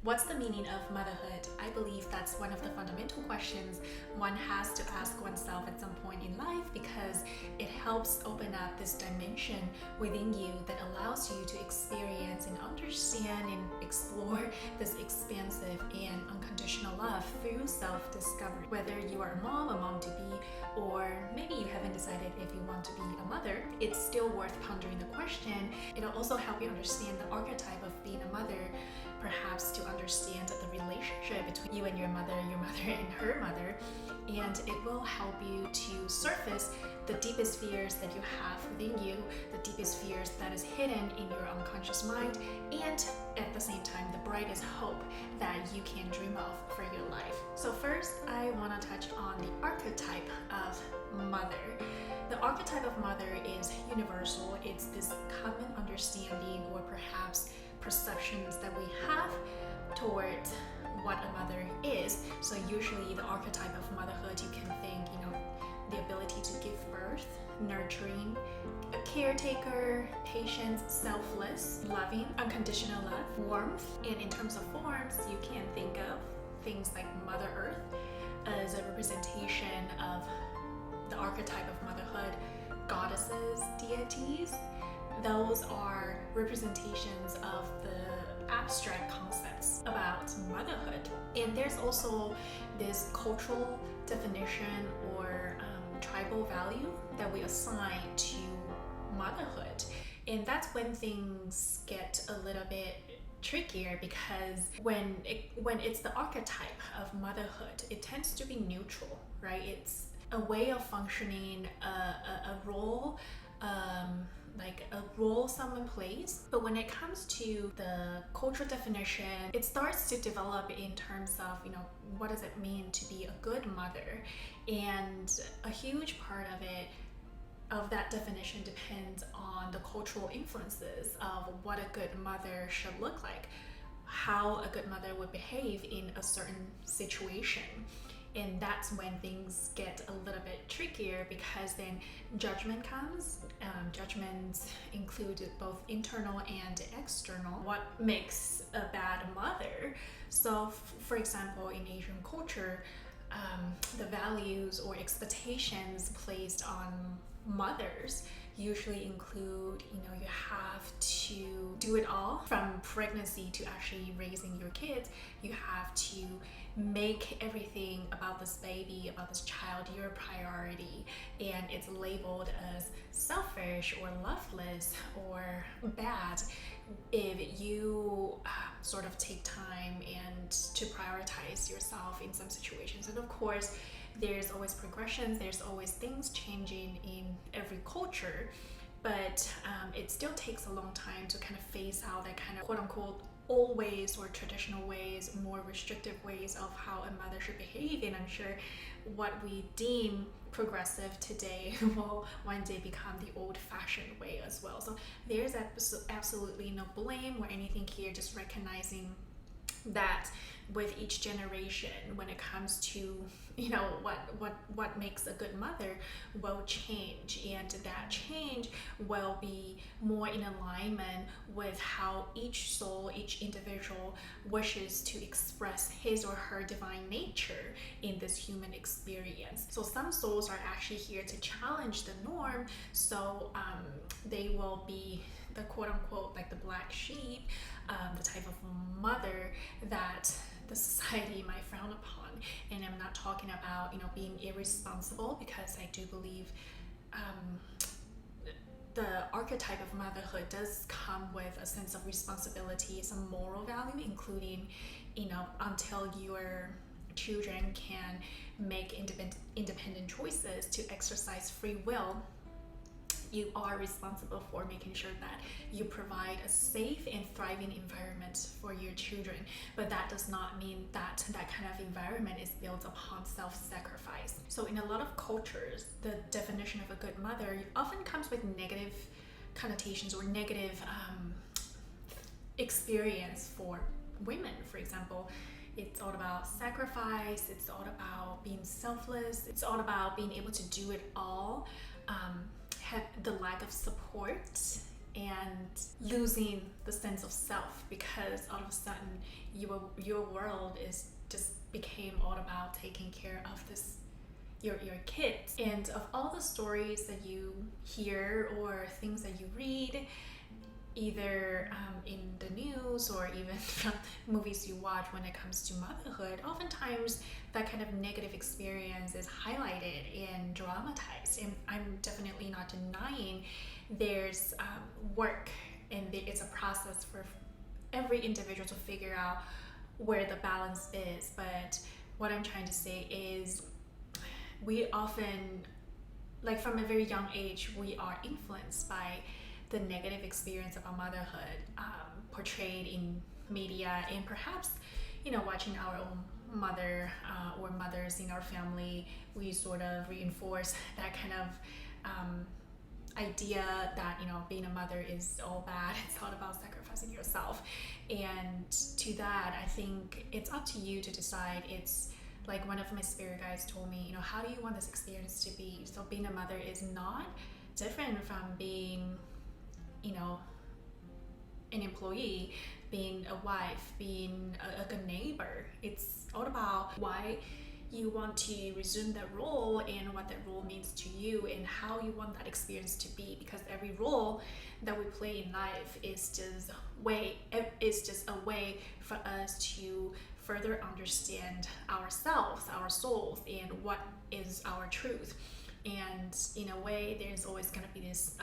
What's the meaning of motherhood? I believe that's one of the fundamental questions one has to ask oneself at some point in life, because it helps open up this dimension within you that allows you to experience and understand and explore this expansive and unconditional love through self-discovery. Whether you are a mom-to-be, or maybe you haven't decided if you want to be a mother, it's still worth pondering the question. It'll also help you understand the archetype of being a mother, perhaps to understand the relationship between you and your mother and her mother, and it will help you to surface the deepest fears that you have within you, the deepest fears that is hidden in your unconscious mind, and at the same time the brightest hope that you can dream of for your life. So first, I want to touch on the archetype of mother. The archetype of mother is universal. It's this common understanding, or perhaps perceptions, that we have towards what a mother is. So usually the archetype of motherhood, you can think, the ability to give birth, nurturing, a caretaker, patient, selfless, loving, unconditional love, warmth. And in terms of forms, you can think of things like Mother Earth as a representation of the archetype of motherhood, goddesses, deities. Those are representations of the abstract concepts about motherhood. And there's also this cultural definition or tribal value that we assign to motherhood. And that's when things get a little bit trickier, because when it's the archetype of motherhood, it tends to be neutral, right? It's a way of functioning, a role, like a role someone plays. But when it comes to the cultural definition, it starts to develop in terms of, what does it mean to be a good mother? And a huge part of that definition depends on the cultural influences of what a good mother should look like, how a good mother would behave in a certain situation. And that's when things get a little bit trickier, because then judgment comes. Judgments include both internal and external. What makes a bad mother? So, for example, in Asian culture, the values or expectations placed on mothers usually include, you have to do it all from pregnancy to actually raising your kids. You have to make everything about this baby, about this child, your priority, and it's labeled as selfish or loveless or bad if you sort of take time and to prioritize yourself in some situations. And of course, there's always progressions, there's always things changing in every culture, but it still takes a long time to kind of phase out that kind of quote-unquote old ways or traditional ways, more restrictive ways of how a mother should behave. And I'm sure what we deem progressive today will one day become the old-fashioned way as well. So there's absolutely no blame or anything here, just recognizing that with each generation, when it comes to what makes a good mother, will change, and that change will be more in alignment with how each soul, each individual wishes to express his or her divine nature in this human experience. So some souls are actually here to challenge the norm, so they will be the quote-unquote like the black sheep, the type of mother that the society might frown upon. And I'm not talking about being irresponsible, because I do believe the archetype of motherhood does come with a sense of responsibility, some moral value, including until your children can make independent choices to exercise free will, you are responsible for making sure that you provide a safe and thriving environment for your children. But that does not mean that that kind of environment is built upon self-sacrifice. So in a lot of cultures, the definition of a good mother often comes with negative connotations or negative experience for women. For example, it's all about sacrifice, it's all about being selfless, it's all about being able to do it all, have the lack of support and losing the sense of self, because all of a sudden your world is just became all about taking care of your kids. And of all the stories that you hear or things that you read, either in the news or even from movies you watch when it comes to motherhood, oftentimes that kind of negative experience is highlighted and dramatized. And I'm definitely not denying there's work and it's a process for every individual to figure out where the balance is. But what I'm trying to say is we often, like from a very young age, we are influenced by the negative experience of our motherhood portrayed in media, and perhaps watching our own mother or mothers in our family, we sort of reinforce that kind of idea that being a mother is all bad. It's all about sacrificing yourself. And to that, I think it's up to you to decide. It's like one of my spirit guides told me, how do you want this experience to be? So being a mother is not different from being an employee, being a wife, being a good neighbor. It's all about why you want to resume that role and what that role means to you and how you want that experience to be. Because every role that we play in life is just a way for us to further understand ourselves, our souls, and what is our truth. And in a way, there's always going to be this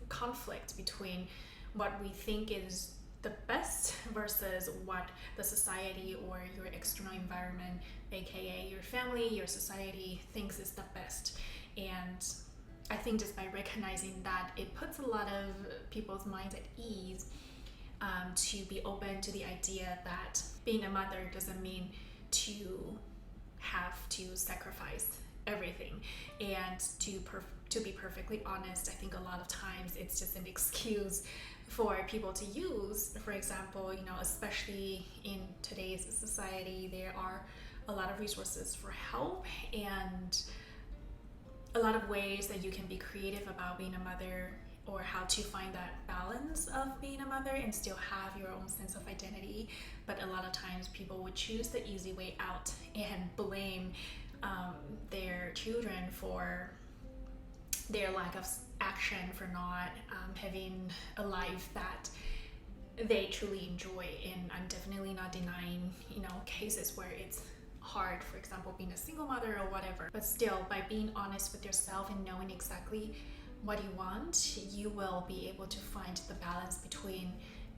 conflict between what we think is the best versus what the society or your external environment, aka your family, your society, thinks is the best. And I think just by recognizing that, it puts a lot of people's minds at ease to be open to the idea that being a mother doesn't mean to have to sacrifice everything. And to be perfectly honest, I think a lot of times it's just an excuse for people to use. For example, especially in today's society, there are a lot of resources for help and a lot of ways that you can be creative about being a mother, or how to find that balance of being a mother and still have your own sense of identity. But a lot of times people would choose the easy way out and blame their children for their lack of action, for not having a life that they truly enjoy. And I'm definitely not denying cases where it's hard, for example being a single mother or whatever, but still, by being honest with yourself and knowing exactly what you want, you will be able to find the balance between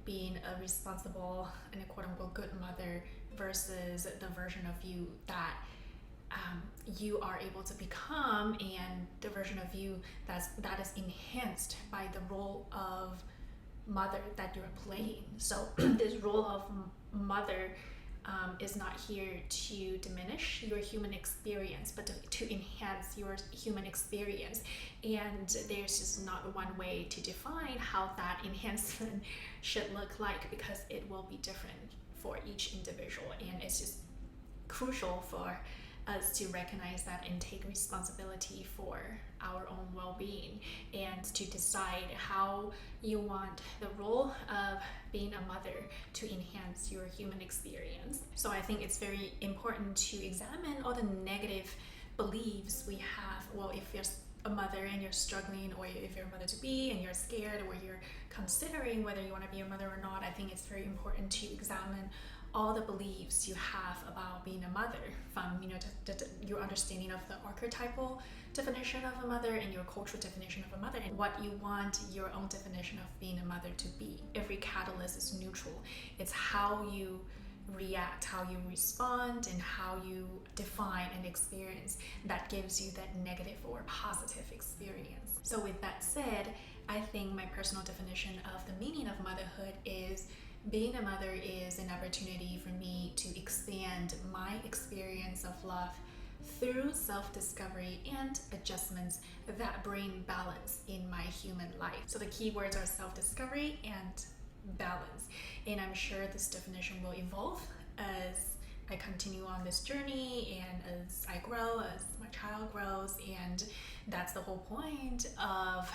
being a responsible and a quote-unquote good mother versus the version of you that you are able to become, and the version of you that is enhanced by the role of mother that you're playing. So this role of mother is not here to diminish your human experience, but to enhance your human experience. And there's just not one way to define how that enhancement should look like, because it will be different for each individual. And it's just crucial for us to recognize that and take responsibility for our own well-being, and to decide how you want the role of being a mother to enhance your human experience. So I think it's very important to examine all the negative beliefs we have. Well, if you're a mother and you're struggling, or if you're a mother to be and you're scared, or you're considering whether you want to be a mother or not, I think it's very important to examine all the beliefs you have about being a mother, from your understanding of the archetypal definition of a mother and your cultural definition of a mother, and what you want your own definition of being a mother to be. Every catalyst is neutral. It's how you react, how you respond, and how you define an experience that gives you that negative or positive experience. So with that said, I think my personal definition of the meaning of motherhood is being a mother is an opportunity for me to expand my experience of love through self-discovery and adjustments that bring balance in my human life. So the key words are self-discovery and balance. And I'm sure this definition will evolve as I continue on this journey and as I grow, as my child grows. And that's the whole point of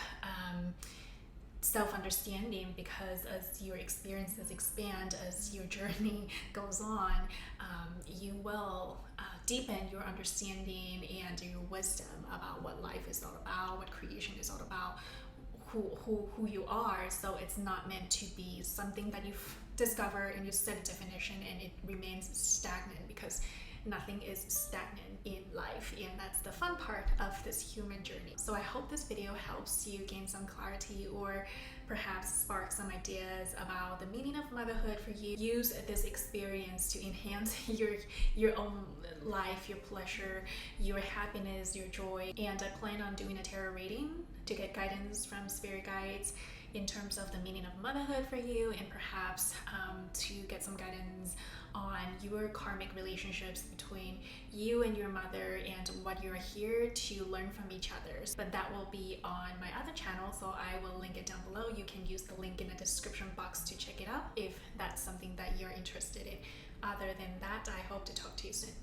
self-understanding, because as your experiences expand, as your journey goes on, you will deepen your understanding and your wisdom about what life is all about, what creation is all about, who you are. So it's not meant to be something that you discover and you set a definition and it remains stagnant, because nothing is stagnant in life, and that's the fun part of this human journey. So I hope this video helps you gain some clarity, or perhaps spark some ideas about the meaning of motherhood for you. Use this experience to enhance your own life, your pleasure, your happiness, your joy. And I plan on doing a tarot reading to get guidance from spirit guides in terms of the meaning of motherhood for you, and perhaps to get some guidance on your karmic relationships between you and your mother, and what you're here to learn from each other. But that will be on my other channel, so I will link it down below. You can use the link in the description box to check it out if that's something that you're interested in. Other than that, I hope to talk to you soon.